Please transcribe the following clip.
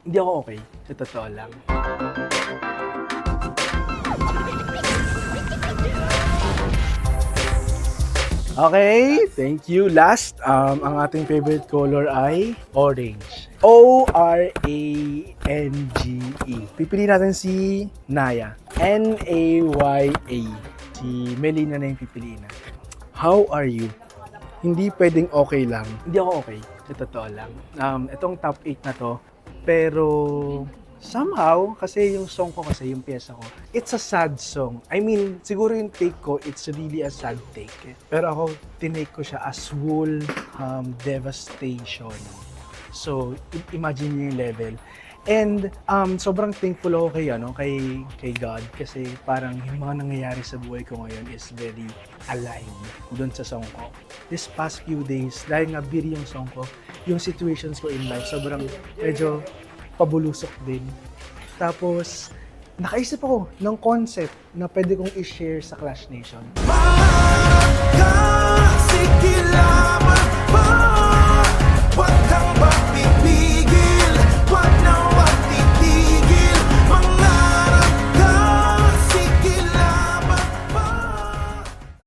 Hindi ako okey, sa totoo lang. Okay, thank you. Last, ang ating favorite color ay orange. O-R-A-N-G-E. Pipiliin natin si Naya. N-A-Y-A. Si Melina na yung pipiliin natin. How are you? Hindi pwedeng okay lang. Hindi ako okay, sa totoo lang. Itong top 8 na to, pero somehow, kasi yung song ko kasi, yung pyesa ko, it's a sad song. I mean, siguro yung take ko, it's really a sad take. Pero ako, tinake ko siya as whole devastation. So, imagine niyo yung level. And sobrang thankful ako kay God kasi parang yung mga nangyayari sa buhay ko ngayon is very aligned doon sa song ko. This past few days, dahil nga beer yung song ko, yung situations ko in life, sobrang medyo pabulusok din. Tapos, nakaisip ako ng concept na pwede kong i-share sa Clash Nation. Sige lamang.